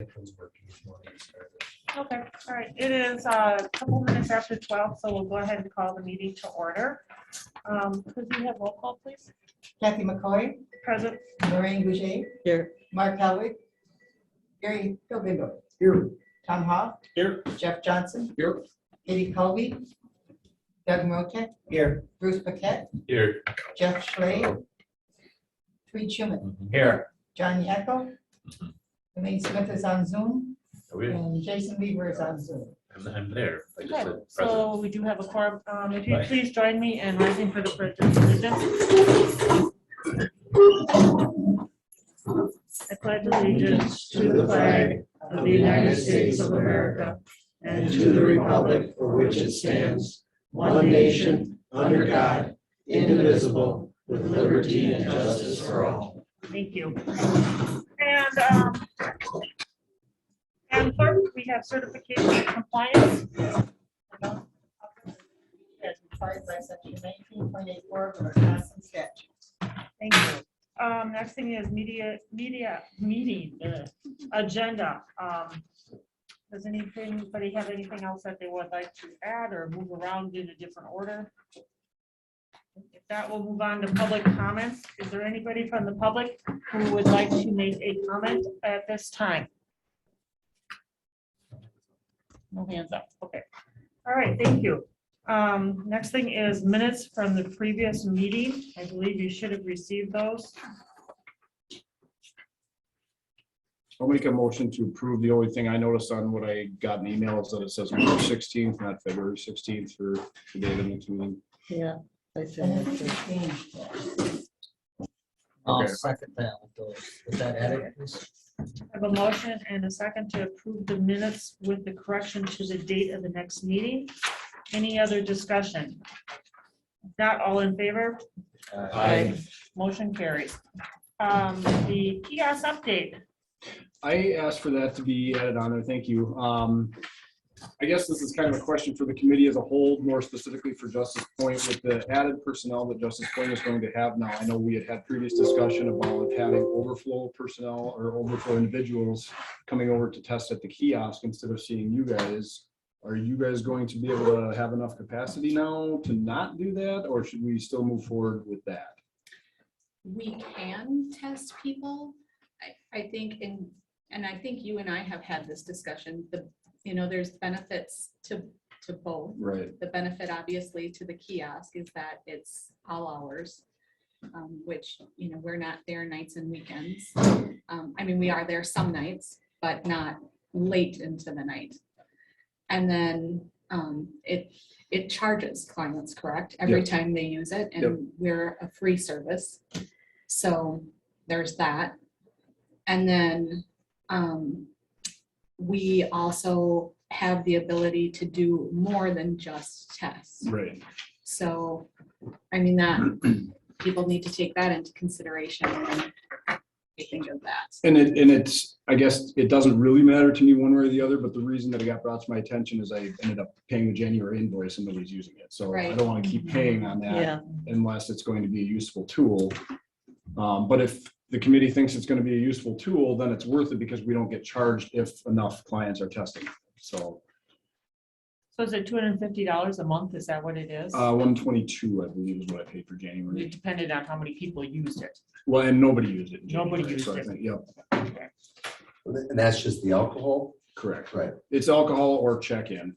Okay, all right. It is a couple minutes after 12, so we'll go ahead and call the meeting to order. Could we have roll call, please? Kathy McCoy, Present. Lorraine Boucher, Here. Mark Helwig, Gary Philbindo, Here. Tom Hoff, Here. Jeff Johnson, Here. Katie Colby, Doug Motek, Here. Bruce Paquette, Here. Jeff Schley, Tweed Schuman, Here. John Yackel, Elaine Smith is on Zoom, Are we? and Jason Weaver is on Zoom. I'm there. I just Okay, said present. so we do have a quorum. If you Right. please join me in rising for the pledge of allegiance. I pledge allegiance to the flag of the United States of America and to the republic for which it stands, one nation, under God, indivisible, with liberty and justice for all. Thank you. And clerk, we have certification of compliance. As required by section 19.84 of the Wisconsin statutes. Thank you. Next thing is meeting agenda. Does anybody have anything else that they would like to add or move around in a different order? If that, we'll move on to public comments. Is there anybody from the public who would like to make a comment at this time? No hands up. Okay. All right, thank you. Next thing is minutes from the previous meeting. I believe you should have received those. I'll make a motion to approve. The only thing I noticed on what I got in email is that it says March 16th, not February 16th for the date of the meeting. Yeah. I And said it that is too. changed. I'll Okay. second that with those, with that edit, please. I have a motion and a second to approve the minutes with the correction to the date of the next meeting. Any other discussion? If not, all in favor? Aye. Motion carries. The kiosk update. I asked for that to be added on there. Thank you. I guess this is kind of a question for the committee as a whole, more specifically for Justice Point with the added personnel that Justice Point is going to have now. I know we had previous discussion about having overflow personnel or overflow individuals coming over to test at the kiosk instead of seeing you guys. Are you guys going to be able to have enough capacity now to not do that, or should we still move forward with that? We can test people. I think, and I think you and I have had this discussion, there's benefits to both. Right. The benefit obviously to the kiosk is that it's all hours, which, we're not there nights and weekends. We are there some nights, but not late into the night. And then it charges clients, correct? Every time they use it, and we're a free service. So there's that. And then we also have the ability to do more than just tests. Right. So, that people need to take that into consideration when they think of that. And it's, I guess it doesn't really matter to me one way or the other, but the reason that it got brought to my attention is I ended up paying the January invoice and nobody's using it. So I Right. don't want to keep paying on that Yeah. unless it's going to be a useful tool. But if the committee thinks it's going to be a useful tool, then it's worth it because we don't get charged if enough clients are testing. So So is it $250 a month? Is that what it is? 122, I believe, is what I paid for It January. depended on how many people used it. Well, and nobody used it. in Nobody January, so used I it. think, yep, Okay. And that's just the alcohol? correct. Right. It's alcohol or check-in.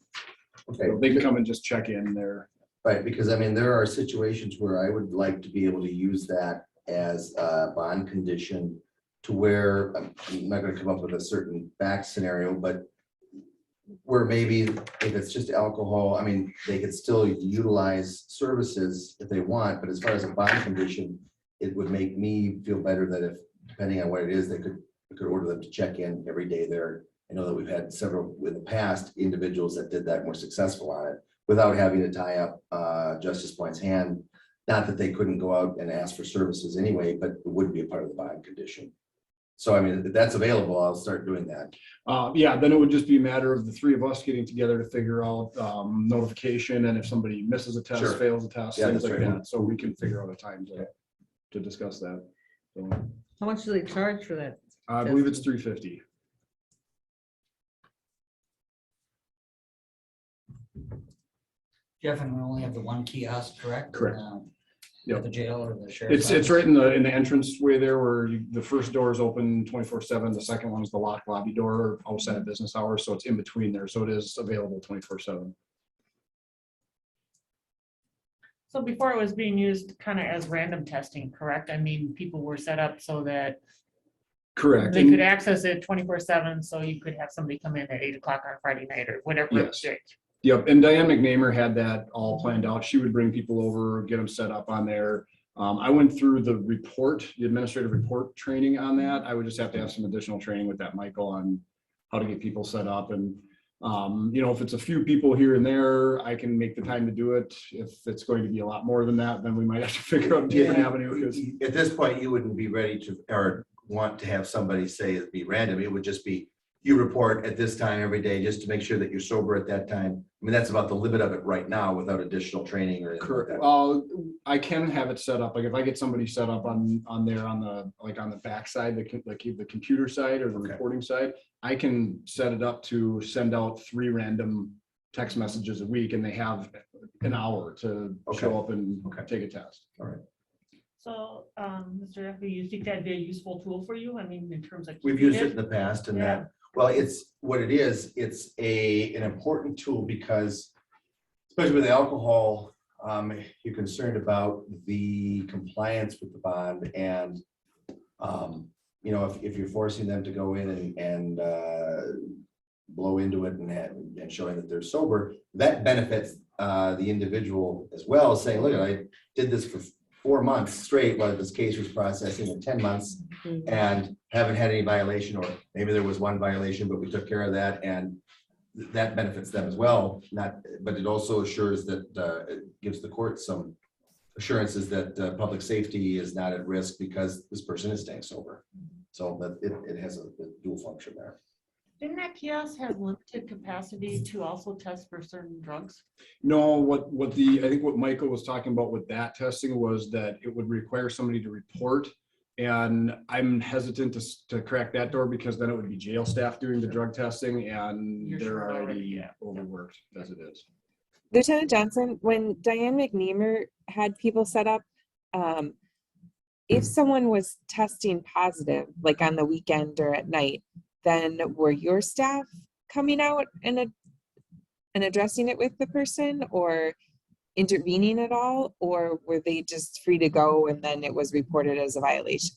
Okay, So they can come and just check in there. right, because there are situations where I would like to be able to use that as a bond condition to where, I'm not gonna come up with a certain back scenario, but where maybe if it's just alcohol, they could still utilize services if they want, but as far as a bond condition, it would make me feel better that if, depending on what it is, we could order them to check in every day there. I know that we've had several in the past individuals that did that and were successful on it without having to tie up Justice Point's hand. Not that they couldn't go out and ask for services anyway, but it would be a part of the bond condition. So if that's available, I'll start doing that. Yeah, then it would just be a matter of the three of us getting together to figure out notification and if somebody misses a test, Sure. fails a test, Yeah, things that's like right. that. So we can figure out a time to discuss that. So How much do they charge for that? I believe it's $350. Jeff, and we only have the one kiosk, correct? Correct. Yep. At the jail or the sheriff's? It's right in the entrance way there where the first door is open 24/7. The second one is the locked lobby door outside of business hours. So it's in between there. So it is available 24/7. So before it was being used kind of as random testing, correct? I mean, people were set up so that Correct. they could access it 24/7, so you could have somebody come in at 8 o'clock on Friday night or whatever. Yes. day. Yep, and Diane McNamer had that all planned out. She would bring people over, get them set up on there. I went through the administrative report training on that. I would just have to have some additional training with that, Michael, on how to get people set up. And, if it's a few people here and there, I can make the time to do it. If it's going to be a lot more than that, then we might have to figure out a different avenue. Because At this point, you wouldn't be ready to, or want to have somebody say it'd be random. It would just be, you report at this time every day, just to make sure that you're sober at that time. I mean, that's about the limit of it right now without additional training or anything like correct. that. I can have it set up. Like if I get somebody set up on the back side, the computer side or the Okay. reporting side, I can set it up to send out 3 random text messages a week, and they have an hour to show up and Okay. take a test. So, Mr. F, you think that'd be a useful tool for you? I mean, in terms of. We've keeping used it in the past and Yeah. that, well, it's what it is. It's an important tool because especially with alcohol, you're concerned about the compliance with the bond and, if you're forcing them to go in and blow into it and showing that they're sober, that benefits the individual as well, saying, look, I did this for 4 months straight while this case was processing in 10 months and haven't had any violation, or maybe there was one violation, but we took care of that, and that benefits them as well. But it also assures that it gives the court some assurances that public safety is not at risk because this person is staying sober. So that it has a dual function there. Didn't that kiosk have limited capacity to also test for certain drugs? No, I think what Michael was talking about with that testing was that it would require somebody to report. And I'm hesitant to crack that door because then it would be jail staff doing the drug testing, and You're they're short already, already yeah. overworked as it is. Lieutenant Johnson, when Diane McNeamer had people set up, if someone was testing positive, like on the weekend or at night, then were your staff coming out and addressing it with the person or intervening at all? Or were they just free to go and then it was reported as a violation?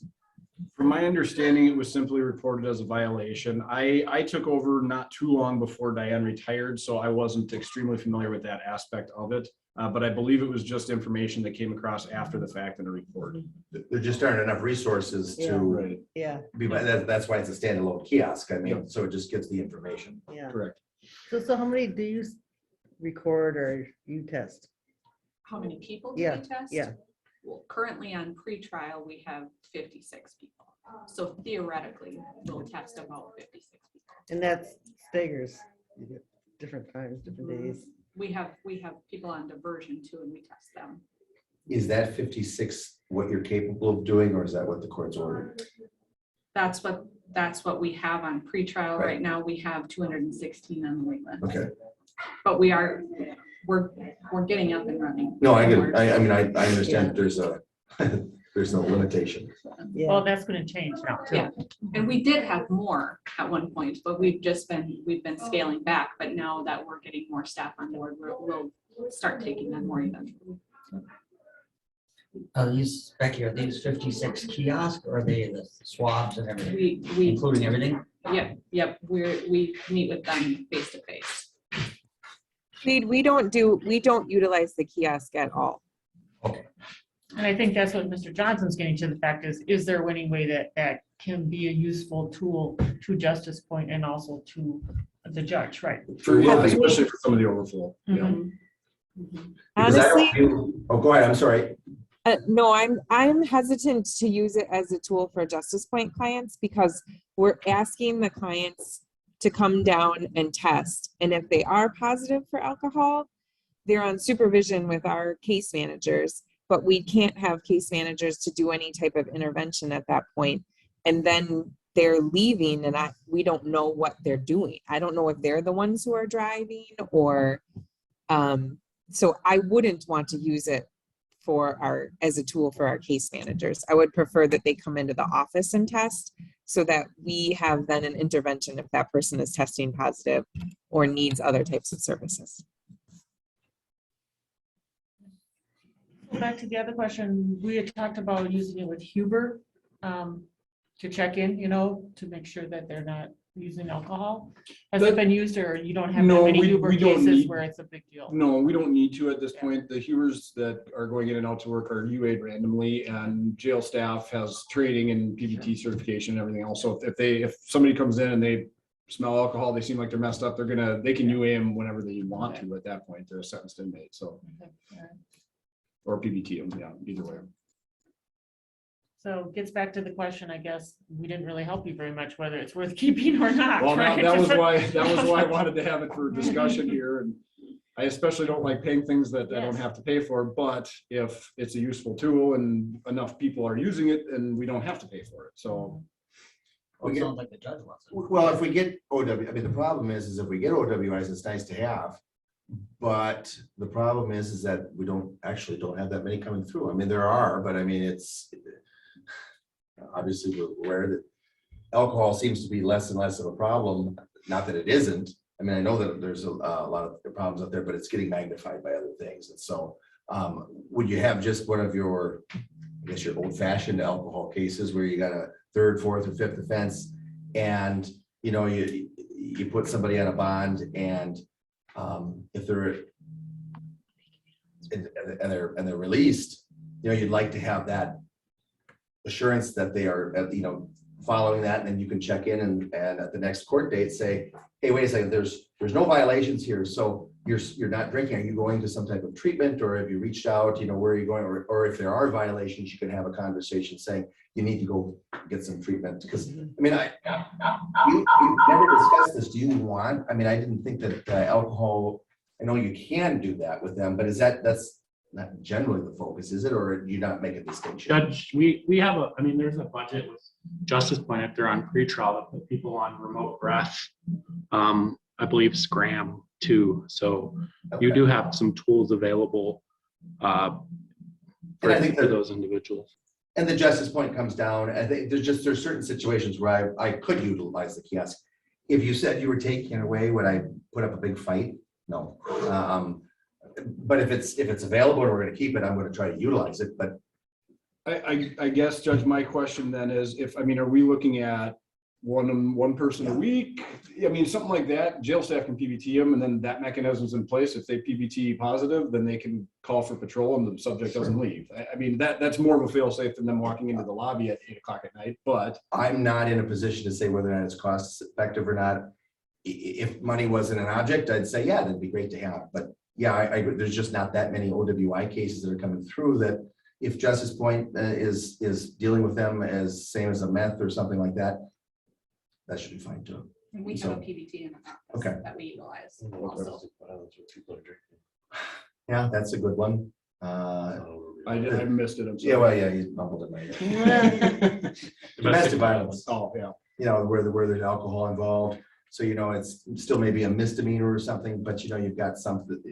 From my understanding, it was simply reported as a violation. I took over not too long before Diane retired, so I wasn't extremely familiar with that aspect of it. But I believe it was just information that came across after the fact in a report. There just aren't enough resources Yeah. to Right, Yeah, be, that's why it's a standalone kiosk. I mean, Yep. so it just gives the information. yeah. correct. So how many do you record or you test? How many people do Yeah, we test? yeah. Well, currently on pretrial, we have 56 people. So theoretically, we'll test about 56 people. And that's staggers. You get different times, different days. We have people on diversion too, and we test them. Is that 56 what you're capable of doing, or is that what the court's ordered? That's what we have on pretrial Right. right now. We have 216 on the wait list. Okay. But we're getting up and running. No, I get it. I mean, I understand there's there's no limitation. Yeah. Well, that's gonna change now too. Yeah. And we did have more at one point, but we've been scaling back. But now that we're getting more staff on board, we'll start taking on more eventually. Becky, are these 56 kiosks or are they the swabs and everything, We including everything? Yep, we meet with them face to face. We don't utilize the kiosk at all. And I think that's what Mr. Johnson's getting to. The fact is there any way that can be a useful tool to Justice Point and also to the judge, right? Especially for some of the overflow. Yeah. Mhm. Mhm. Because I Honestly, don't- Oh, go ahead. I'm sorry. no, I'm hesitant to use it as a tool for Justice Point clients because we're asking the clients to come down and test. And if they are positive for alcohol, they're on supervision with our case managers, but we can't have case managers to do any type of intervention at that point. And then they're leaving and we don't know what they're doing. I don't know if they're the ones who are driving or So I wouldn't want to use it for our, as a tool for our case managers. I would prefer that they come into the office and test so that we have then an intervention if that person is testing positive or needs other types of services. Back to the other question, we had talked about using it with Huber to check in, to make sure that they're not using alcohol. Has it been used, or you don't have that No, many we Huber don't cases need- where it's a big deal? No, we don't need to at this point. The Hubers that are going in and out to work are UA'd randomly, and jail staff has training and PBT certification and everything else. So if somebody comes in and they smell alcohol, they seem like they're messed up, they can UA them whenever they want to at that point. They're a sentenced inmate, so. Okay, all right. Or PBT them, yeah, either way. So it gets back to the question, I guess, we didn't really help you very much, whether it's worth keeping or not. Well, right? that was why I wanted to have it for discussion here, and I especially don't like paying things that I don't Yes. have to pay for, but if it's a useful tool and enough people are using it, and we don't have to pay for it, so. Well, it sounds like the judge wants it. Well, if we get OW, I mean, the problem is if we get OWIs, it's nice to have. But the problem is that we don't have that many coming through. I mean, there are, but I mean, it's obviously we're aware that alcohol seems to be less and less of a problem. Not that it isn't. I mean, I know that there's a lot of problems out there, but it's getting magnified by other things. And so would you have just one of your, I guess, your old fashioned alcohol cases where you got a third, fourth, or fifth offense, and you put somebody on a bond, and if they're and they're released, you'd like to have that assurance that they are, following that, and then you can check in and at the next court date say, hey, wait a second, there's no violations here, so you're not drinking. Are you going to some type of treatment, or have you reached out? Where are you going? Or if there are violations, you can have a conversation saying you need to go get some treatment. Because I mean, you never discussed this. Do you want? I mean, I didn't think that alcohol. I know you can do that with them, but that's not generally the focus, is it? Or do you not make a distinction? Judge, we have there's a budget with Justice Point if they're on pretrial to put people on remote breath. I believe Scram too. So you do have some tools available And I think for those individuals. And the Justice Point comes down. I think there's certain situations where I could utilize the kiosk. If you said you were taking it away, would I put up a big fight? No. But if it's available and we're going to keep it, I'm going to try to utilize it. But I guess, Judge, my question then is, are we looking at one person a week? I mean, something like that, jail staff can PBT them, and then that mechanism's in place. If they PBT positive, then they can call for patrol and the subject doesn't leave. I mean, that's more of a fail safe than them walking into the lobby at 8 o'clock at night, but. I'm not in a position to say whether or not it's cost effective or not. If money wasn't an object, I'd say, yeah, that'd be great to have. But yeah, there's just not that many OWI cases that are coming through that if Justice Point is dealing with them as same as a meth or something like that, that should be fine too. And we have a PBT in the office Okay. that we utilize also. Yeah, that's a good one. I missed it. I'm sorry. Yeah, well, yeah, you mumbled it. Right. Domestic violence. Oh, yeah. Where there's alcohol involved. So, it's still maybe a misdemeanor or something, but you've got something.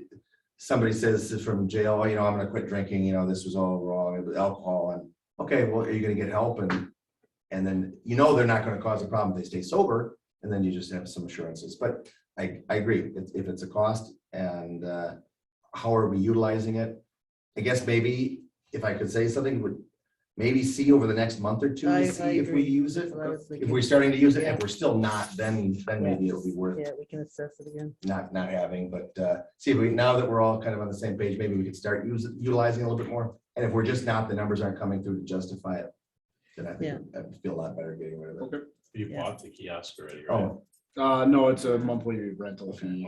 Somebody says from jail, I'm going to quit drinking. This was all wrong. It was alcohol. And okay, well, are you going to get help? And then, they're not going to cause a problem if they stay sober. And then you just have some assurances. But I agree. If it's a cost and how are we utilizing it? I guess maybe if I could say something, would maybe see over the next month or two, I see if we agree. use it. That's what I was If thinking. we're starting to use it, Yeah. if we're still not, then maybe it'll be worth Yeah, we can assess it again. not having, but see if we, now that we're all kind of on the same page, maybe we could start utilizing a little bit more. And if we're just not, the numbers aren't coming through to justify it, then I think I feel a lot better getting rid of it. Okay. You Yeah. bought the kiosk already, right? Oh, No, it's a monthly rental fee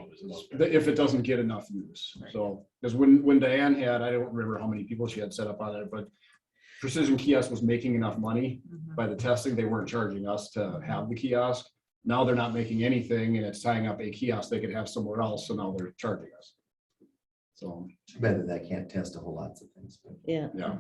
if it doesn't get enough use. So, because when Diane had, I don't remember how many people she had set up on it, but Precision Kiosk was making enough money by the testing. They weren't charging us to have the kiosk. Now they're not making anything, and it's tying up a kiosk they could have somewhere else. So now they're charging us. So, too bad that can't test a whole lots of things. But Yeah. yeah.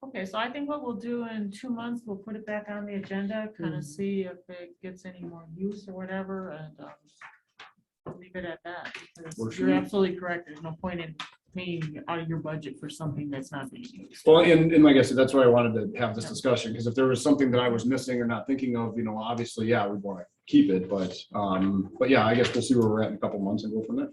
Okay, so I think what we'll do in 2 months, we'll put it back on the agenda, kind of see if it gets any more use or whatever, and make keep it at that. Because Works for you're me. absolutely correct. There's no point in paying out of your budget for something that's not being used. Well, and like I said, that's why I wanted to have this discussion, because if there was something that I was missing or not thinking of, obviously, yeah, we'd want to keep it, but yeah, I guess we'll see where we're at in a couple months and go from there.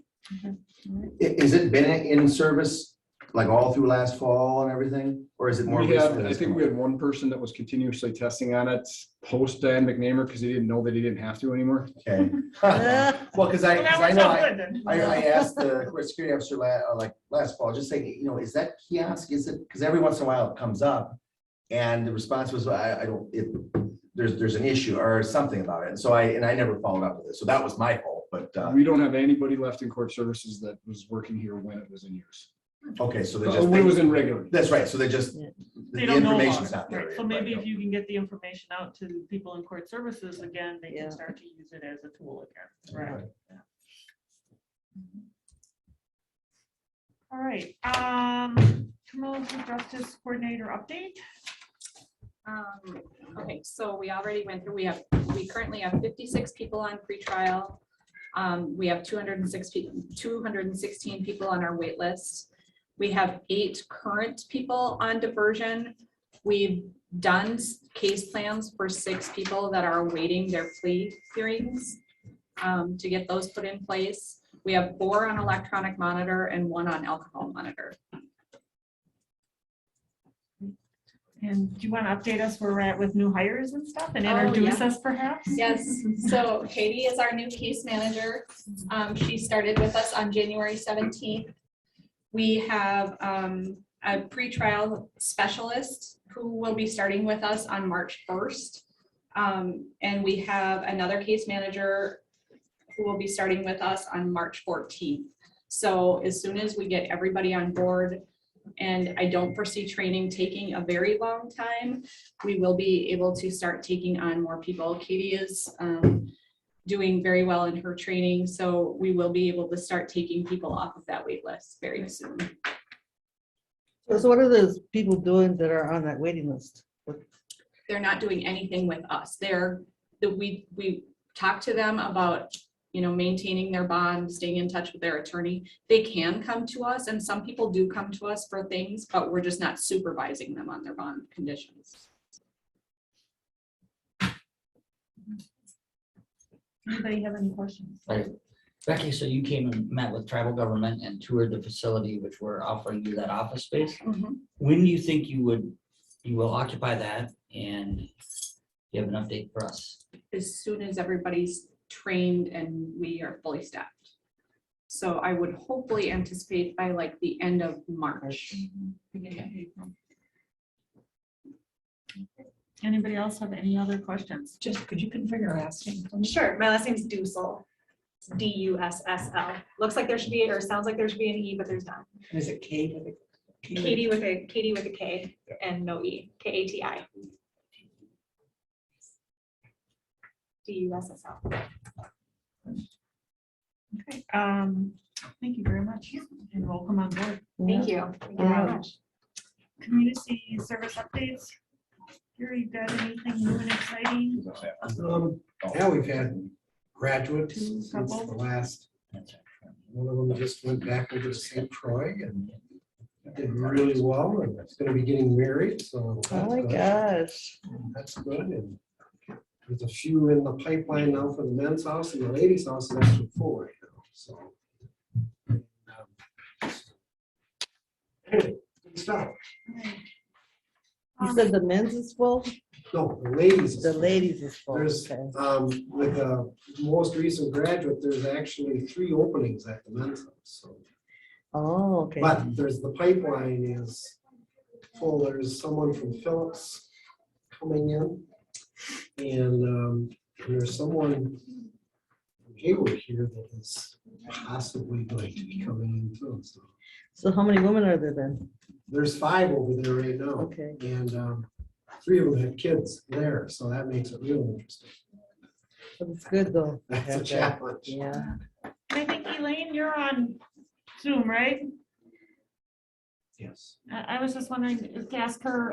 Is it been in service like all through last fall and everything? Or is it more? We recent had, that I it's think come we up? had one person that was continuously testing on it post Dan McNamer, because he didn't know that he didn't have to anymore. Okay. Well, because I, Well, that 'cause I works know out I, good then. I asked the court security officer like last fall, just saying, is that kiosk, is it, because every once in a while it comes up. And the response was, I don't, there's an issue or something about it. And so I never followed up with it. So that was my fault, but, We don't have anybody left in court services that was working here when it was in use. okay, so they When just. it was in regular. That's right, so they just, Yeah. They the don't know about information's it. not there. Right. yet, So maybe right, if you can get the information out to people in court services, again, they Yeah. can start to use it as a tool again. Right. Yeah. All right, criminal justice coordinator update. Okay, so we already went through, we currently have 56 people on pretrial. We have 216 people on our wait list. We have 8 current people on diversion. We've done case plans for 6 people that are awaiting their plea hearings to get those put in place. We have 4 on electronic monitor and 1 on alcohol monitor. And do you want to update us where we're at with new hires and stuff and Oh, introduce yeah. us perhaps? Yes, so Katie is our new case manager. She started with us on January 17th. We have a pretrial specialist who will be starting with us on March 1st. And we have another case manager who will be starting with us on March 14th. So as soon as we get everybody on board, and I don't foresee training taking a very long time, we will be able to start taking on more people. Katie is doing very well in her training, so we will be able to start taking people off of that wait list very soon. So what are those people doing that are on that waiting list? They're not doing anything with us. We talk to them about, maintaining their bond, staying in touch with their attorney. They can come to us, and some people do come to us for things, but we're just not supervising them on their bond conditions. Anybody have any questions? Right. Becky, so you came and met with tribal government and toured the facility, which we're offering you that office space. When do you think you will occupy that, and you have an update for us? As soon as everybody's trained and we are fully staffed. So I would hopefully anticipate by like the end of March. Anybody else have any other questions? Just, could you confirm your last name? for me? Sure, my last name is Dussel. It's Dussl. Looks like there should be, or sounds like there should be an E, but there's not. Is it Kate? With a K? Katie with a K and no E, Kati. Dussl. Okay, thank you very much and welcome on board. Thank you. Thank you very much. Community service updates. Gary, got anything new and exciting? Yeah, we've had graduates Two since the couple. last, one of them just went back over to St. Croix and did really well, and it's gonna be getting married, so. Oh my that's good. gosh. That's good, and there's a few in the pipeline now for the men's house, and the ladies' house is actually full right now, so. Anyway, good stuff. You said the men's is full, No, the ladies. is the full. ladies is full. There's, Okay. with the most recent graduate, there's actually 3 openings at the men's house, so. Oh, okay. But the pipeline is full. There's someone from Phillips coming in. And there's someone from Hayward here that is possibly going to be coming in too. So So how many women are there then? there's 5 over there right now. Okay. And 3 of them have kids there, so that makes it real interesting. But it's good though. to That's a have that. challenge. Yeah. I think Elaine, you're on Zoom, right? Yes. I was just wondering to ask her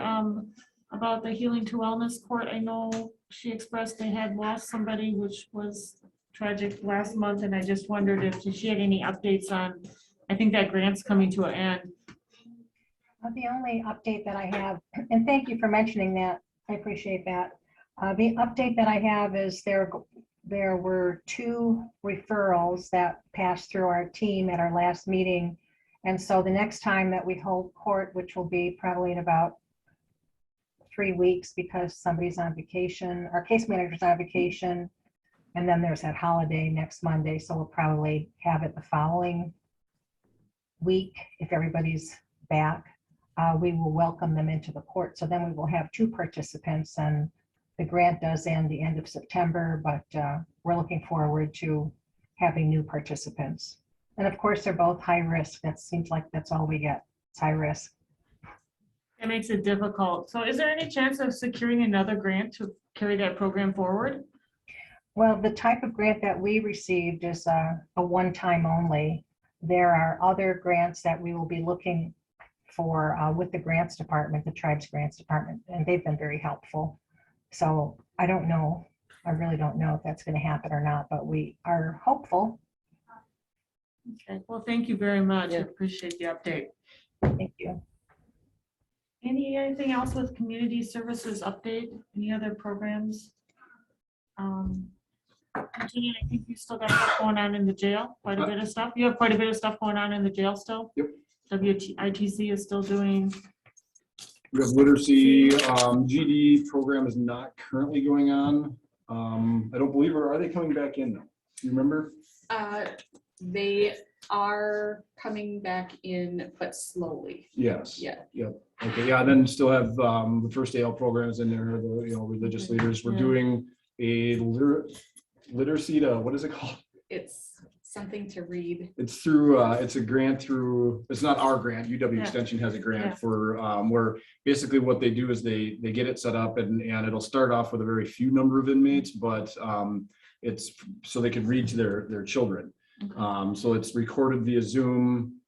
about the Healing to Wellness Court. I know she expressed they had lost somebody which was tragic last month, and I just wondered if she had any updates on, I think that grant's coming to an end. The only update that I have, and thank you for mentioning that, I appreciate that. The update that I have is there were 2 referrals that passed through our team at our last meeting. And so the next time that we hold court, which will be probably in about 3 weeks because somebody's on vacation, our case manager's on vacation, and then there's that holiday next Monday, so we'll probably have it the following week if everybody's back. We will welcome them into the court. So then we will have 2 participants, and the grant does end the end of September, but we're looking forward to having new participants. And of course, they're both high risk. That seems like that's all we get. It's high risk. It makes it difficult. So is there any chance of securing another grant to carry that program forward? Well, the type of grant that we received is a one-time only. There are other grants that we will be looking for with the grants department, the tribes grants department, and they've been very helpful. So I don't know. I really don't know if that's going to happen or not, but we are hopeful. Okay, well, thank you very much. I Yeah. appreciate the update. Thank you. Anything else with community services update? Any other programs? Virginia, I think you still got stuff going on in the jail, quite a bit of stuff. You have quite a bit of stuff going on in the jail still? Yep. WITC is still doing, We have literacy, GD program is not currently going on. I don't believe, or are they coming back in? You remember? They are coming back in, but slowly. Yes. Yeah. Yep. Okay, yeah, then still have the first AL programs in there, the, religious leaders. We're Yeah. doing a literacy to, what is it called? It's something to read. It's through, it's a grant through, it's not our grant, UW Yeah. Extension has a grant Yeah. for, where basically what they do is they get it set up and it'll start off with a very few number of inmates, but it's so they can read to their children. Okay. So it's recorded via Zoom.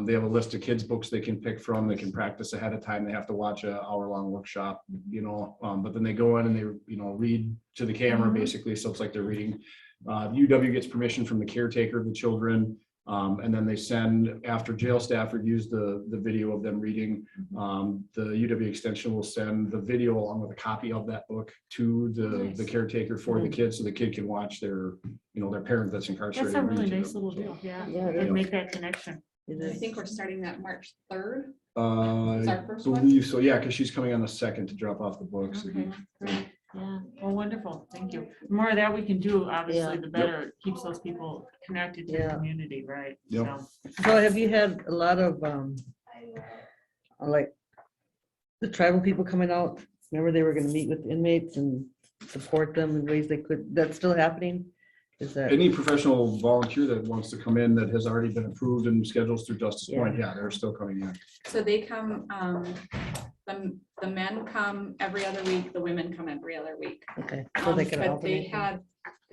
They have a list of kids' books they can pick from. They can practice ahead of time. They have to watch an hour-long workshop, but then they go in and they, read to the camera Mhm. basically. So it's like they're reading. UW gets permission from the caretaker of the children. And then they send, after jail staff reviews the video of them reading, the UW Extension will send the video along with a copy of that book to the Nice. caretaker for the kids, so the kid can watch their parent that's incarcerated. That's a read really to nice them. little deal, yeah. Yeah, And make that connection. It I is. think we're starting that March 3rd. I It's our first one? believe so, yeah, because she's coming on the 2nd to drop off the books. Okay, great. Yeah, well, wonderful. Thank you. The more of that we can do, obviously, Yeah. the better. It keeps those people connected to the Yeah. community, right? Yep. So, So have you had a lot of, like, the tribal people coming out? Remember they were gonna meet with inmates and support them in ways they could, that's still happening? Is that, Any professional volunteer that wants to come in that has already been approved and schedules through Justice Point, yeah, they're still coming in. So they come, the men come every other week, the women come every other week. okay, so they can But they alternate?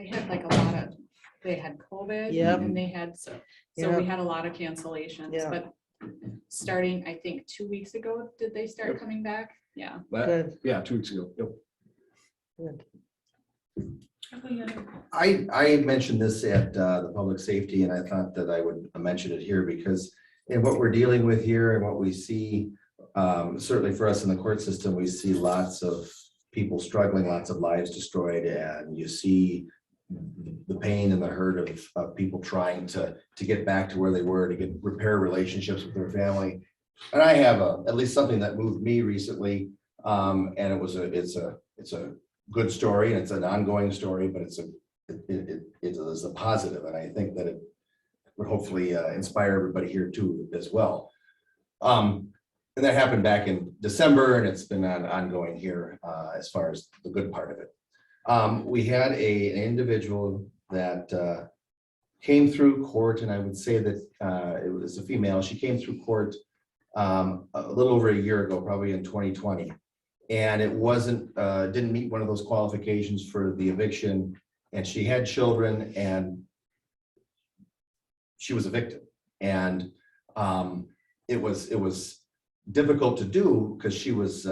had like a lot of, they had COVID. Yep. And they had, so we Yep. had a lot of cancellations, Yeah. but starting, I think, 2 weeks ago, did they start Yep. coming back? Yeah. Good, Yeah, 2 weeks ago, yep. good. I mentioned this at the public safety, and I thought that I would mention it here because in what we're dealing with here and what we see, certainly for us in the court system, we see lots of people struggling, lots of lives destroyed, and you see the pain and the hurt of people trying to get back to where they were, to repair relationships with their family. And I have at least something that moved me recently, and it's a good story, and it's an ongoing story, but it is a positive, and I think that it would hopefully inspire everybody here too as well. And that happened back in December, and it's been ongoing here as far as the good part of it. We had an individual that came through court, and I would say that it was a female. She came through court a little over a year ago, probably in 2020. And it didn't meet one of those qualifications for the eviction, and she had children, and she was a victim. And it was difficult to do because she was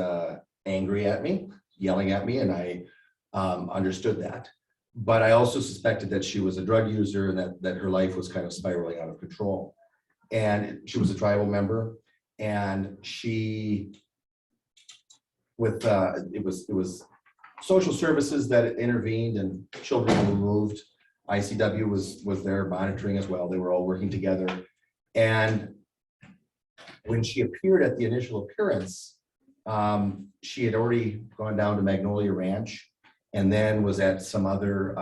angry at me, yelling at me, and I understood that. But I also suspected that she was a drug user and that her life was kind of spiraling out of control. And she was a tribal member, and she, with, it was social services that intervened and children were removed. ICW was there monitoring as well. They were all working together. And when she appeared at the initial appearance, she had already gone down to Magnolia Ranch and then was at some other,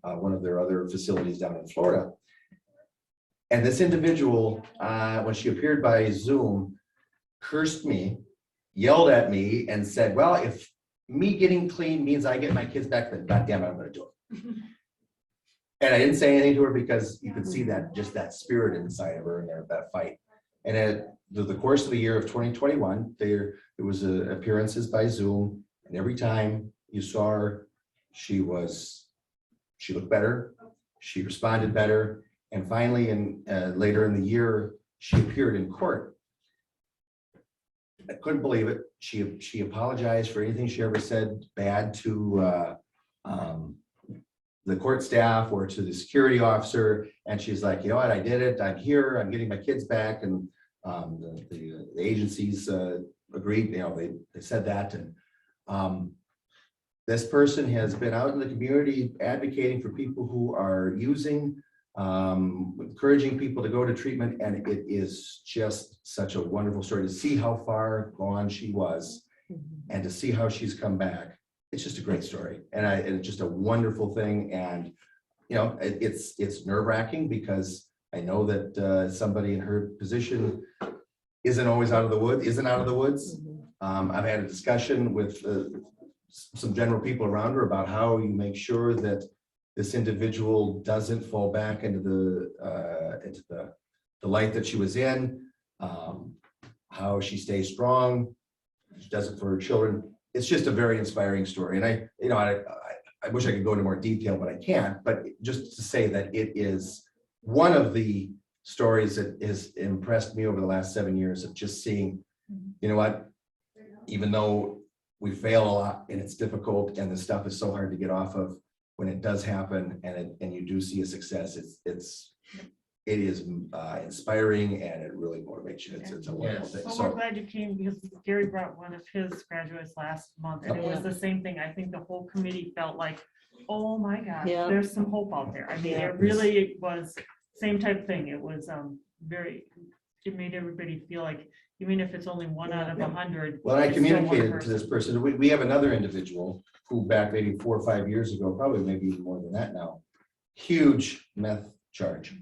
one of their other facilities down in Florida. And this individual, when she appeared by Zoom, cursed me, yelled at me, and said, well, if me getting clean means I get my kids back, then goddamn it, I'm gonna do it. And I didn't say anything to her because you could see that, just that spirit inside of her and that fight. And at the course of the year of 2021, there was appearances by Zoom, and every time you saw her, she looked better, she responded better, and finally, later in the year, she appeared in court. I couldn't believe it. She apologized for anything she ever said bad to the court staff or to the security officer, and she's like, you know what, I did it. I'm here. I'm getting my kids back, and the agencies agreed. You know, they said that, and this person has been out in the community advocating for people who are using, encouraging people to go to treatment, and it is just such a wonderful story to see how far gone she was and to see how she's come back. It's just a great story, and it's just a wonderful thing. And you know, it's nerve-wracking because I know that somebody in her position isn't always out of the woods. I've had a discussion with some general people around her about how you make sure that this individual doesn't fall back into the light that she was in, how she stays strong, she does it for her children. It's just a very inspiring story. And I wish I could go into more detail, but I can't. But just to say that it is one of the stories that has impressed me over the last 7 years of just seeing, you know what, even though we fail a lot and it's difficult and the stuff is so hard to get off of, when it does happen and you do see a success, it is inspiring, and it really motivates you. It's a wonderful thing. Well, So we're glad you came because Gary brought one of his graduates last month, and it was the same thing. I think the whole committee felt like, oh my God, Yeah. there's some hope out there. I mean, Yeah. it really was same type thing. It was it made everybody feel like, even if it's only one out of 100. Well, I it's still one communicated to this person. person. We have another individual who back maybe 4 or 5 years ago, probably maybe even more than that now, huge meth charge.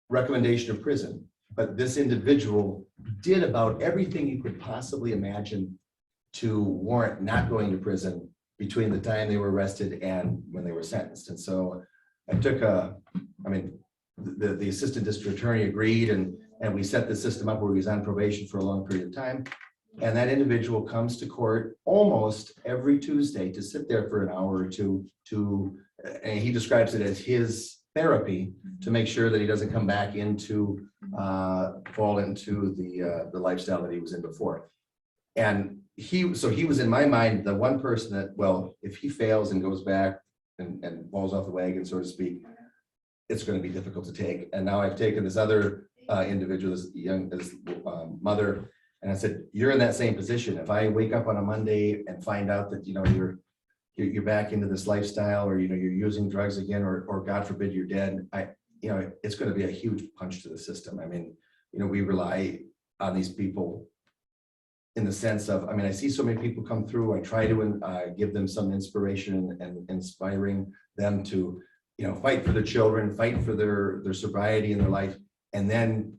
Recommendation of prison. But this individual did about everything you could possibly imagine to warrant not going to prison between the time they were arrested and when they were sentenced. And so I took the assistant district attorney agreed, and we set the system up where he was on probation for a long period of time. And that individual comes to court almost every Tuesday to sit there for an hour or two and he describes it as his therapy to make sure that he doesn't come back into, fall into the lifestyle that he was in before. And he was in my mind, the one person that, well, if he fails and goes back and falls off the wagon, so to speak, it's going to be difficult to take. And now I've taken this other individual, this mother, and I said, you're in that same position. If I wake up on a Monday and find out that, you know, you're back into this lifestyle, or, you know, you're using drugs again, or God forbid you're dead, it's going to be a huge punch to the system. I mean, you know, we rely on these people in the sense of, I mean, I see so many people come through. I try to give them some inspiration and inspiring them to, you know, fight for their children, fight for their sobriety in their life. And then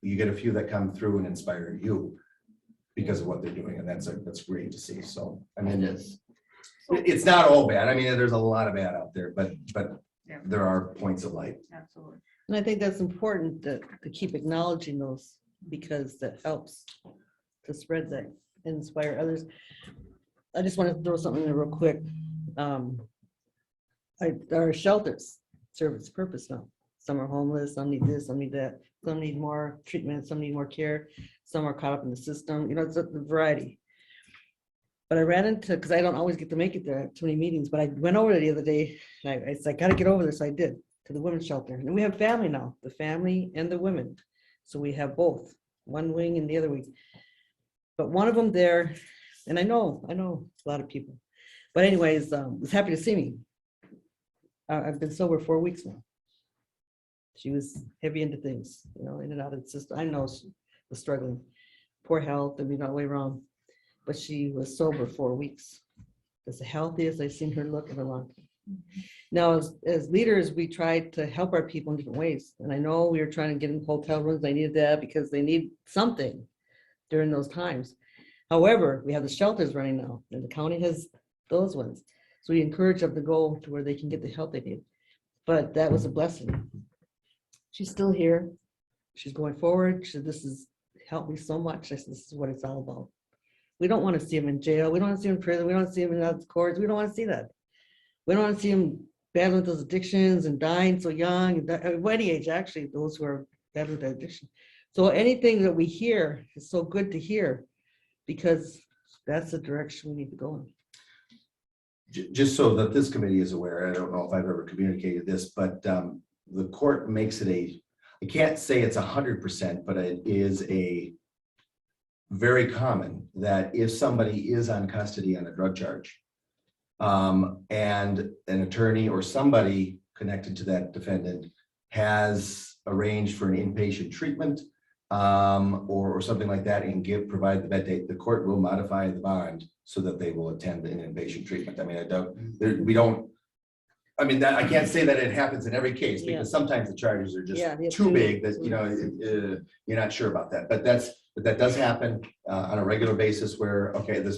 you get a few that come through and inspire you because of what they're doing. And that's great to see. So, I mean, it's not all bad. I mean, there's a lot of bad out there, but Yeah. there are points of light. Absolutely. And I think that's important to keep acknowledging those, because that helps to spread that, inspire others. I just want to throw something in there real quick. Our shelters serve its purpose now. Some are homeless, some need this, some need that, some need more treatment, some need more care, some are caught up in the system, you know, it's a variety. But I ran into, because I don't always get to make it there, I have too many meetings, but I went over there the other day, and I said, I gotta get over there, so I did, to the women's shelter. And we have family now, the family and the women. So we have both, one wing and the other wing. But one of them there, and I know a lot of people. But anyways, was happy to see me. I've been sober 4 weeks now. She was heavy into things, you know, in and out of the system. I know she was struggling, poor health, I mean, all the way around. But she was sober 4 weeks. That's the healthiest I've seen her look in a long time. Now, as leaders, we tried to help our people in different ways. And I know we were trying to get in hotel rooms. I needed that because they need something during those times. However, we have the shelters running now, and the county has those ones. So we encourage them to go to where they can get the help they need. But that was a blessing. She's still here. She's going forward. She said, this has helped me so much. I said, this is what it's all about. We don't want to see him in jail. We don't want to see him in prison. We don't want to see him in the courts. We don't want to see that. We don't want to see him battling with those addictions and dying so young, and at any age, actually, those who are battling with that addiction. So anything that we hear is so good to hear, because that's the direction we need to go in. Just so that this committee is aware, I don't know if I've ever communicated this, but the court makes it I can't say it's 100%, but it is very common that if somebody is on custody on a drug charge, and an attorney or somebody connected to that defendant has arranged for an inpatient treatment, or something like that, and provide the bed date, the court will modify the bond so that they will attend an inpatient treatment. I mean, I can't say that it happens in every case, because sometimes the charges are just too big that, you know, you're not sure about that. But that does happen on a regular basis where, okay, this,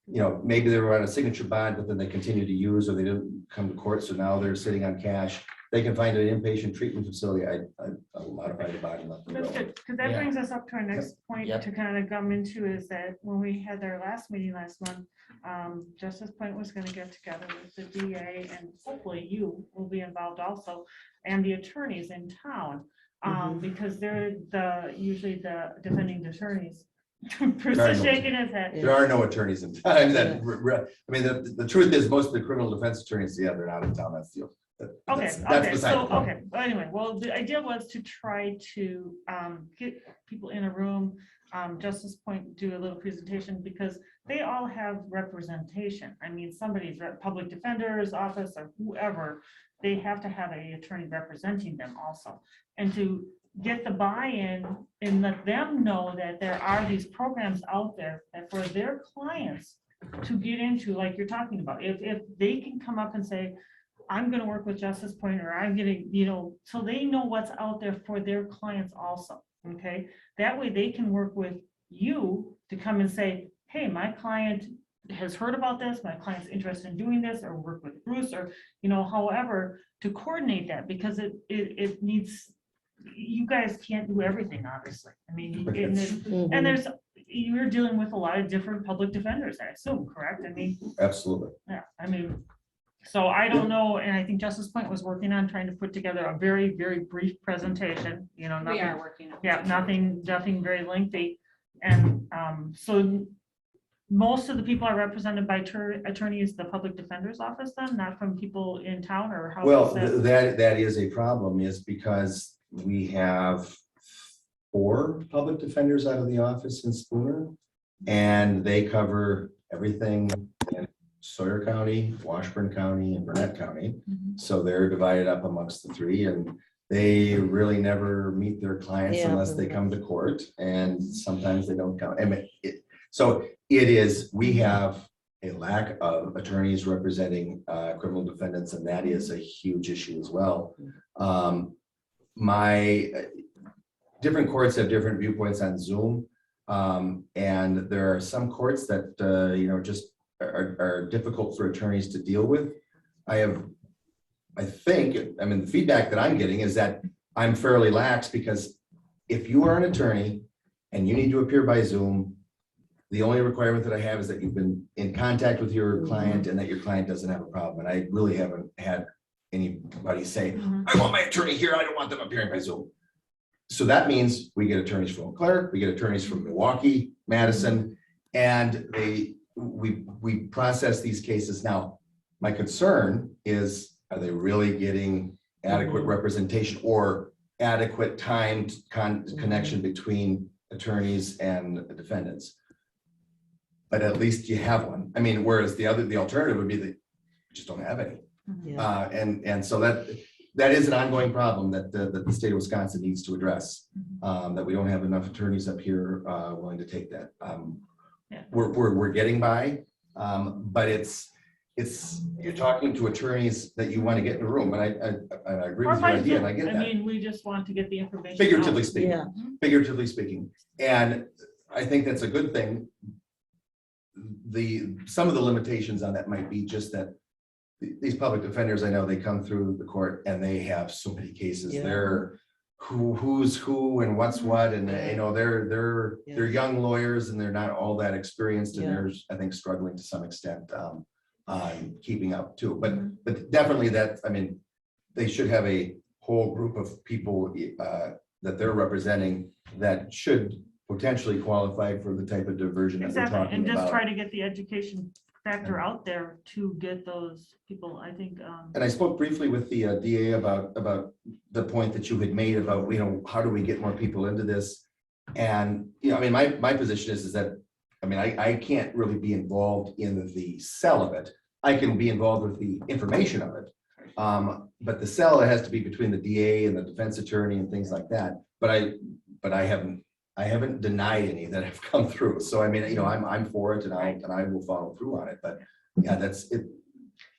you know, maybe they were on a signature bond, but then they continue to use, or they didn't come to court, so now they're sitting on cash. They can find an inpatient treatment facility. I will modify the bond and let them That's go. good, because that brings us up to our next point Yep. to kind of come into, is that when we had our last meeting last month, Justice Point was going to get together with the DA, and hopefully you will be involved also, and the attorneys in town, because they're usually the defending attorneys. Bruce is shaking his head. There are no attorneys in town. I mean, the truth is, most of the criminal defense attorneys, they're not in town. That's the Okay, that's okay, beside so, the point. okay, but anyway, well, the idea was to try to get people in a room, Justice Point, do a little presentation, because they all have representation. I mean, somebody's public defender's office or whoever, they have to have an attorney representing them also. And to get the buy-in and let them know that there are these programs out there that for their clients to get into, like you're talking about, if they can come up and say, I'm going to work with Justice Point, or I'm getting, you know, so they know what's out there for their clients also. Okay. That way they can work with you to come and say, hey, my client has heard about this, my client's interested in doing this, or work with Bruce, or, you know, however, to coordinate that, because it needs, you guys can't do everything, obviously. I mean, and there's, you're dealing with a lot of different public defenders, I assume, correct? I mean, Absolutely. yeah, I mean, so I don't know, and I think Justice Point was working on trying to put together a very, very brief presentation, you know, We nothing, are working on it. yeah, nothing very lengthy. And so most of the people are represented by attorneys, the public defender's office, then, not from people in town, or how? Well, is that? that is a problem, is because we have 4 public defenders out of the office in Spooner, and they cover everything in Sawyer County, Washburn County, and Burnett County. So they're divided up amongst the 3, and they really never meet their clients unless they come to court, and sometimes they don't come. So it is, we have a lack of attorneys representing criminal defendants, and that is a huge issue as well. My different courts have different viewpoints on Zoom, and there are some courts that you know, just are difficult for attorneys to deal with. I think, I mean, the feedback that I'm getting is that I'm fairly lax, because if you are an attorney and you need to appear by Zoom, the only requirement that I have is that you've been in contact with your client and that your client doesn't have a problem. And I really haven't had anybody say, I want my attorney here, I don't want them appearing by Zoom. So that means we get attorneys from Eau Claire, we get attorneys from Milwaukee, Madison, and we process these cases now. My concern is, are they really getting adequate representation or adequate timed connection between attorneys and defendants? But at least you have one. I mean, whereas the alternative would be that you just don't have any. Yeah. And so that is an ongoing problem that the state of Wisconsin needs to address. That we don't have enough attorneys up here willing to take that. Yeah. We're getting by, but it's you're talking to attorneys that you want to get in the room, and I agree Or with your by idea, and Zoom. I get I that. mean, we just want to get the information. Figuratively out. speaking, Yeah. figuratively speaking, and I think that's a good thing. Some of the limitations on that might be just that these public defenders, I know they come through the court and they have so many cases. Yeah. They're who's who and what's what, and you know, they're Yeah. young lawyers and they're not all that experienced, and Yeah. they're, I think, struggling to some extent on keeping up too. But Mm-hmm. but definitely that, I mean, they should have a whole group of people that they're representing that should potentially qualify for the type of diversion that we're Exactly, talking and just about. try to get the education factor out there to get those people, I think. And I spoke briefly with the DA about the point that you had made about, you know, how do we get more people into this? And, you know, I mean, my position is that, I mean, I can't really be involved in the sell of it. I can be involved with the information of it. But the sell, it has to be between the DA and the defense attorney and things like that. But I haven't denied any that have come through. So I mean, you know, I'm for it, and I will follow through on it. But yeah, that's it.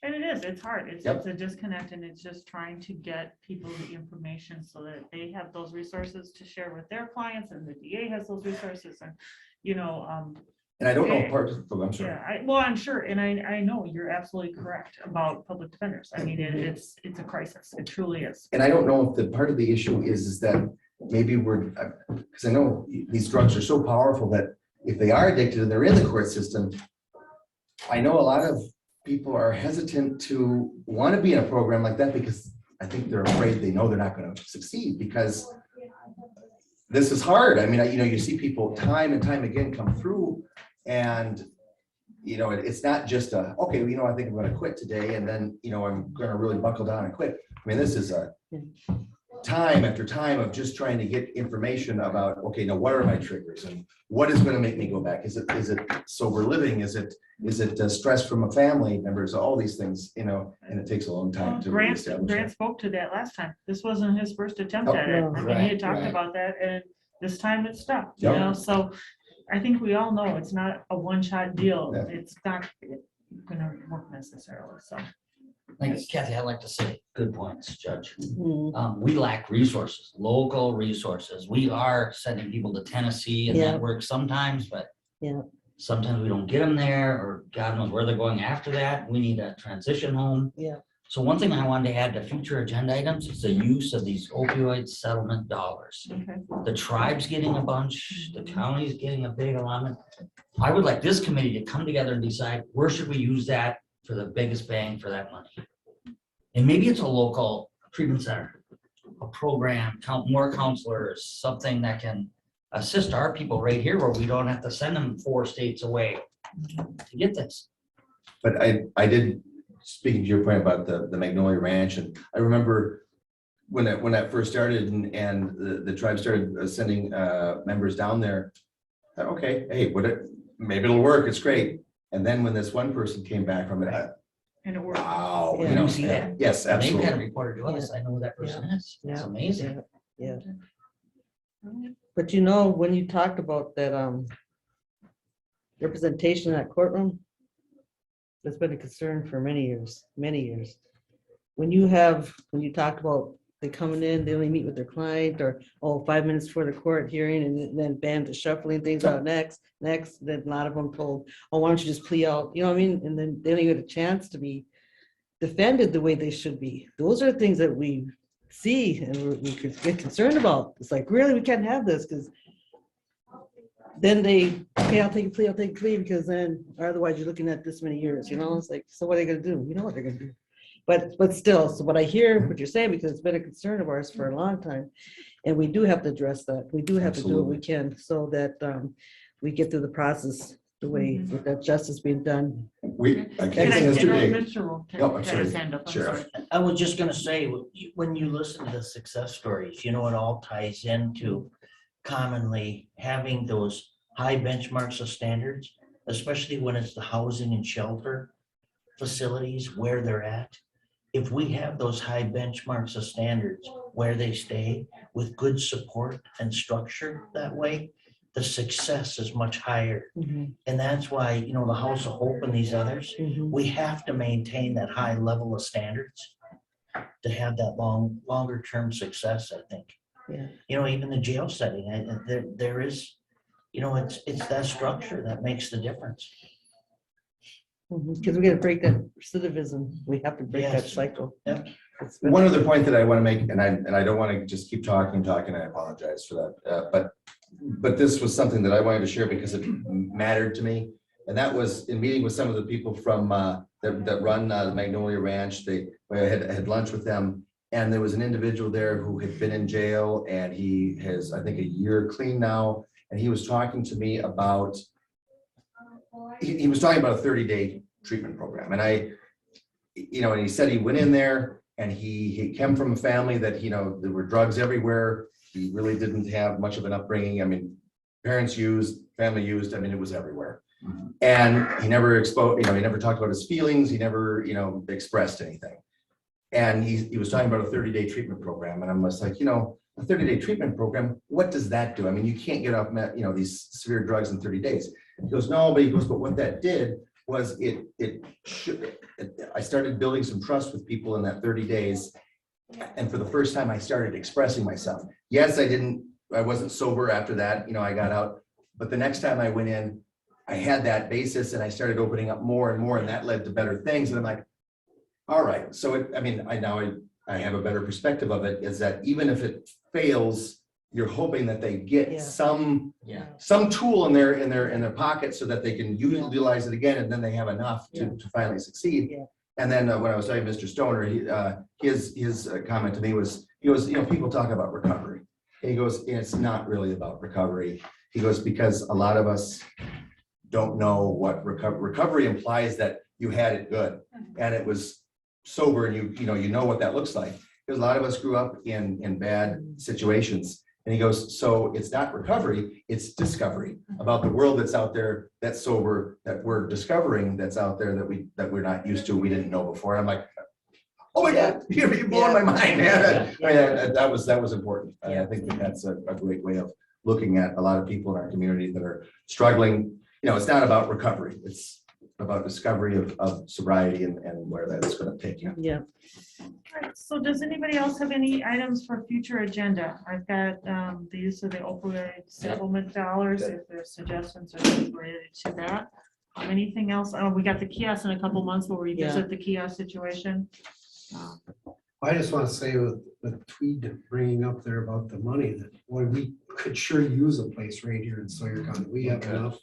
And it's hard. It's Yep. a disconnect, and it's just trying to get people the information so that they have those resources to share with their clients, and the DA has those resources, and, you know, And I don't know part of, I'm sorry. yeah, well, I'm sure, and I know you're absolutely correct about public defenders. I mean, it's a crisis. It truly is. And I don't know if the part of the issue is that maybe because I know these drugs are so powerful that if they are addicted and they're in the court system, I know a lot of people are hesitant to want to be in a program like that because I think they're afraid they know they're not going to succeed because this is hard. I mean, you know, you see people time and time again come through, and you know, it's not just okay, well, you know, I think I'm going to quit today, and then, you know, I'm going to really buckle down and quit. I mean, this is a time after time of just trying to get information about, okay, now what are my triggers and what is going to make me go back? Is it sober living? Is it stress from a family members? All these things, you know, and it takes a long time to Grant establish that. spoke to that last time. This wasn't his first attempt at it. No. I mean, he had Right, talked right. about that, and this time it stuck, you Yep. know, so I think we all know it's not a one-shot deal. Yeah. It's not gonna work necessarily, so. Like Kathy, I'd like to say, good points, Judge. Mhm. We lack resources, local resources. We are sending people to Tennessee and Yeah. that works sometimes, but Yeah. sometimes we don't get them there, or God knows where they're going after that. We need a transition home. Yeah. So one thing I wanted to add to future agenda items is the use of these opioid settlement dollars. Okay. The tribe's getting a bunch, the county's getting a big allotment. I would like this committee to come together and decide where should we use that for the biggest bang for that money. And maybe it's a local treatment center, a program, more counselors, something that can assist our people right here where we don't have to send them 4 states away to get this. But I did, speaking to your point about the Magnolia Ranch, and I remember when that first started and the tribe started sending members down there, I thought, okay, hey, maybe it'll work, it's great. And then when this one person came back from it, And it worked. wow. Yeah. you know, You see that? Yes, And they've got absolutely. reported to us. I know who that person is. It's Yeah. amazing. Yeah. But you know, when you talked about that representation in that courtroom, that's been a concern for many years, many years. When you talked about they coming in, they only meet with their client, or 5 minutes before the court hearing, and then bam, to shuffling things out next, then a lot of them told, why don't you just plea out, you know what I mean? And then they don't even get a chance to be defended the way they should be. Those are things that we see and we could get concerned about. It's like, really, we can't have this, because then okay, I'll take a plea, because then otherwise you're looking at this many years, you know? It's like, so what are they gonna do? You know what they're gonna do. But still, so what I hear, what you're saying, because it's been a concern of ours for a long time, and we do have to address that. We do have to do what we can so that we get through the process the way with that justice being done. I Can can't I say Mr. interrupt Dig. Mr. Ro- No, I'm had sorry, his hand up, I'm Sheriff. sorry. I was just gonna say, when you listen to the success stories, it all ties into commonly having those high benchmarks of standards, especially when it's the housing and shelter facilities where they're at. If we have those high benchmarks of standards where they stay with good support and structure that way, the success is much higher. Mhm, And that's why, the House of Hope and these others, mhm. we have to maintain that high level of standards to have that longer term success, I think. Yeah. Even the jail setting, there is, it's that structure that makes the difference. Because we gotta break that recidivism. We have to break that Yes. cycle. Yep. It's One other point that I want to make, and I don't want to just keep talking, I apologize for that. But this was something that I wanted to share because it mattered to me. And that was in meeting with some of the people from, that run the Magnolia Ranch. I had lunch with them. And there was an individual there who had been in jail and he has, I think, a year clean now. And he was talking to me about, he was talking about a 30-day treatment program. And and he said he went in there and he came from a family that, there were drugs everywhere. He really didn't have much of an upbringing. I mean, parents used, family used, it was everywhere. And he never he never talked about his feelings. He never, expressed anything. And he was talking about a 30-day treatment program. And I'm just like, a 30-day treatment program, what does that do? You can't get off, these severe drugs in 30 days. He goes, no, but what that did was I started building some trust with people in that 30 days. And for the first time, I started expressing myself. Yes, I wasn't sober after that, I got out. But the next time I went in, I had that basis and I started opening up more and more, and that led to better things. And I'm like, all right. So I have a better perspective of it, is that even if it fails, you're hoping that they get Yeah. some tool in their pocket so that they can utilize it again, and then they have enough to finally succeed. Yeah. And then when I was talking to Mr. Stoner, his comment to me was, he goes, people talk about recovery. And he goes, it's not really about recovery. He goes, because a lot of us don't know what recovery implies, that you had it good and it was sober, and you know what that looks like. Because a lot of us grew up in bad situations. And he goes, so it's not recovery, it's discovery about the world that's out there, that's sober, that we're discovering, that's out there that we're not used to, we didn't know before. And I'm like, oh my God, you're blowing my mind, man. That was important. I think that's a great way of looking at a lot of people in our community that are struggling. It's not about recovery, it's about discovery of sobriety and where that's going to take you. Yeah. All right, so does anybody else have any items for future agenda? I've got the use of the opioid settlement dollars, if there's suggestions or things related to that. Anything else? We got the kiosk in a couple months, we'll revisit the kiosk situation. I just want to say with Tweed bringing up there about the money, that boy, we could sure use a place right here in Sawyer County. We have enough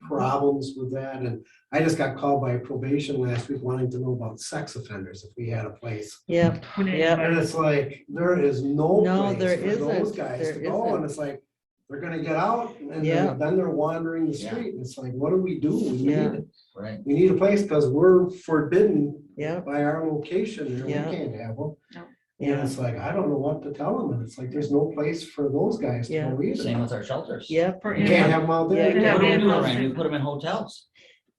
problems with that. And I just got called by probation last week wanting to know about sex offenders, if we had a place. Yeah. Yeah. And it's like, there is no No, place there for those isn't. guys There to go. isn't. And it's like, they're gonna get out and Yeah. then they're wandering the street. And it's like, what do? We Yeah. need, Right. we need a place because we're forbidden Yeah. by our location there. Yeah. We can't have them. No. And Yeah. it's like, I don't know what to tell them. And it's like, there's no place for those guys to Yeah. go either. Same with our shelters. Yeah. For You can't have them out there. Yeah, What do we do in-house. around? We put them in hotels.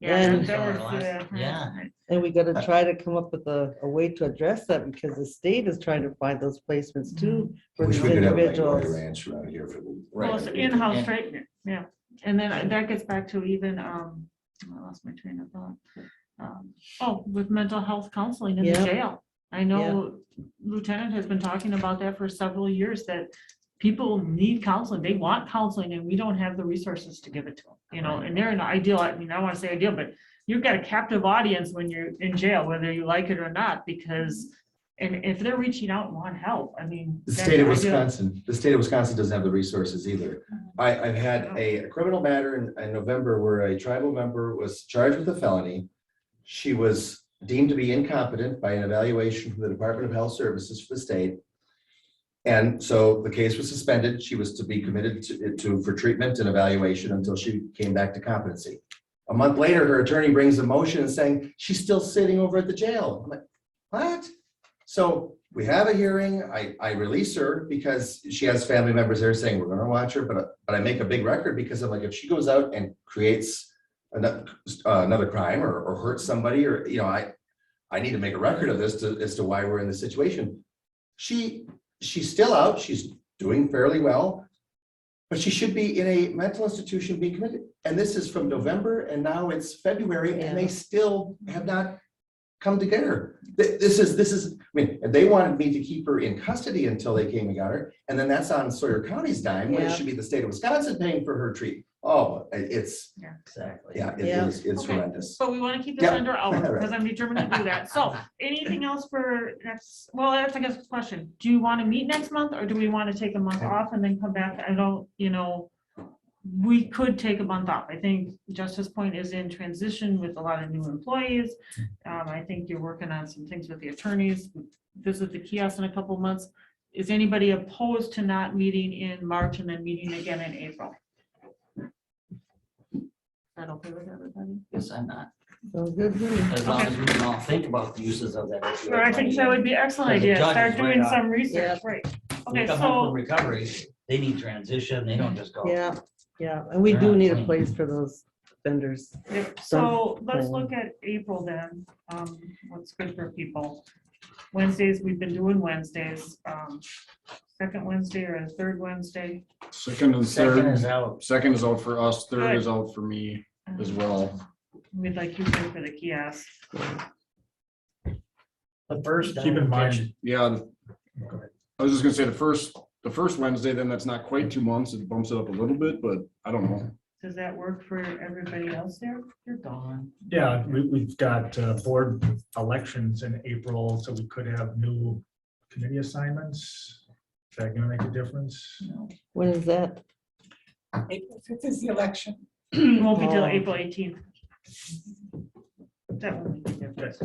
Yeah, And- that was, Yeah. And we gotta try to come up with a way to address that, because the state is trying to find those placements too for Wish these we could have a individuals. Magnolia Ranch around here for the. Well, it's in-house treatment, yeah. And then that gets back to even, I lost my train of thought. With mental health counseling in the Yeah. jail. I know Lieutenant has been talking about that for several years, that people need counseling, they want counseling, and we don't have the resources to give it to them, and they're in the ideal, I want to say ideal, but you've got a captive audience when you're in jail, whether you like it or not, because, and if they're reaching out and want help, The that's state of ideal. Wisconsin doesn't have the resources either. I've had a criminal matter in November where a tribal member was charged with a felony. She was deemed to be incompetent by an evaluation from the Department of Health Services for the state. And so the case was suspended. She was to be committed for treatment and evaluation until she came back to competency. A month later, her attorney brings a motion saying she's still sitting over at the jail. I'm like, what? So we have a hearing. I release her because she has family members there saying we're gonna watch her, but I make a big record because I'm like, if she goes out and creates another crime or hurts somebody, or, you know, I need to make a record of this as to why we're in this situation. She's still out. She's doing fairly well, but she should be in a mental institution being committed. And this is from November, and now it's February, and they still have not come to get her. This is, I mean, and they wanted me to keep her in custody until they came and got her. And then that's on Sawyer County's dime, when it should be the state of Wisconsin paying for her treatment. Oh, it's, Exactly. it's Okay. horrendous. But we want to keep this Yep. under hour Right. because I'm determined to do that. So anything else for next, well, that's I guess the question. Do you want to meet next month or do we want to take a month off and then come back? I don't, you know, we could take a month off. I think Justice Point is in transition with a lot of new employees. I think you're working on some things with the attorneys. Visit the kiosk in a couple of months. Is anybody opposed to not meeting in March and then meeting again in April? Is that okay with everybody? Yes, I'm not. So good. As long as we can all think about the uses of that. Sure, I think that would be an excellent Because the idea. judge Start is right doing on. some research, Yeah. right? When Okay, they come home so, from recovery, they need transition. They don't just go. Yeah, and we They're do not need a clean. place for those vendors. yep, so let's look at April then. What's good for people? Wednesdays, we've been doing Wednesdays. Second Wednesday or third Wednesday. Second and Second is third, out. second is out for us, third Good. is out for me as well. We'd like you here for the kiosk. The first. Keep in mind, Yeah, I was just gonna say the first Wednesday, then that's not quite 2 months. It bumps it up a little bit, but I don't know. Does that work for everybody else there? You're gone. yeah, we've got board elections in April, so we could have new committee assignments. Is that gonna make a difference? When is that? April 5th is the election. It won't be till Oh. April 18th. That won't make a difference.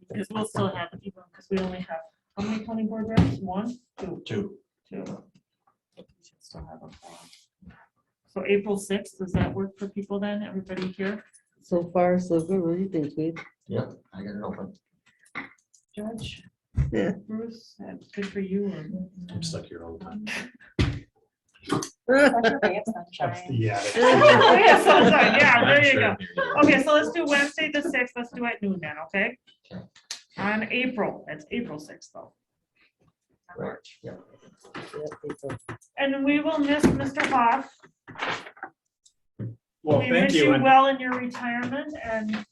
Because we'll still have people, because we only have, how many county board reps? One, two? Two. Two. We should still have a quorum. So April 6th, does that work for people then? Everybody here? So far, so good. What do you think, Wade? Yep, I got it open. Judge? Yeah. Bruce, that's good for you or? I'm stuck here all the time. Yeah, sunshine. Yeah, there you go. Okay, so let's do Wednesday the 6th. Let's do it at noon then, okay? On April, that's April 6th though. Not March. And we will miss Mr. Hoff. Well, We thank wish you. you And well in your retirement and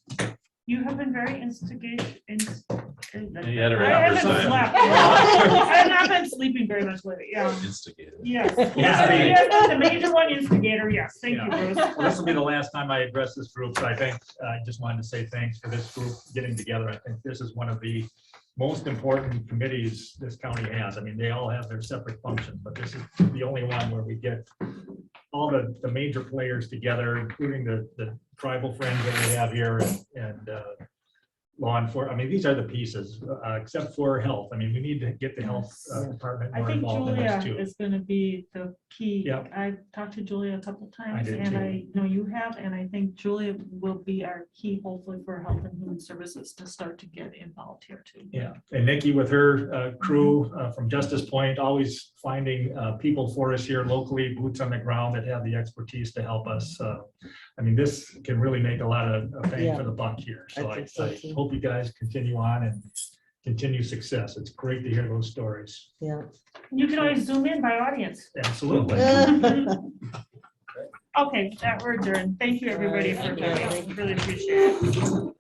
you have been very instigation. You had a I haven't representative. slept. I have not been sleeping very much lately, yeah. Instigated. Yes, Yeah. yes, the major one instigator, yes, thank you, Yeah. Bruce. Well, this will be the last time I address this group, so I think I just wanted to say thanks for this group getting together. I think this is one of the most important committees this county has. I mean, they all have their separate functions, but this is the only one where we get all the major players together, including the tribal friends that we have here and law enforcement. I mean, these are the pieces, except for health. I mean, we need to get the health department I more think involved in Julia this too. is gonna be the key. Yep. I've talked to Julia a couple times did and too. I know you have, and I think Julia will be our key hopefully for Health and Human Services to start to get involved here too. Yeah, and Nikki with her crew from Justice Point, always finding people for us here locally, boots on the ground that have the expertise to help us. I mean, this can really make a lot of bang for the buck here. So I I think so, too. hope you guys continue on and continue success. It's great to hear those stories. Yeah. You can always zoom in by audience. Absolutely. Okay, that we're adjourned. Thank you, everybody, for All right. coming. Really appreciate it.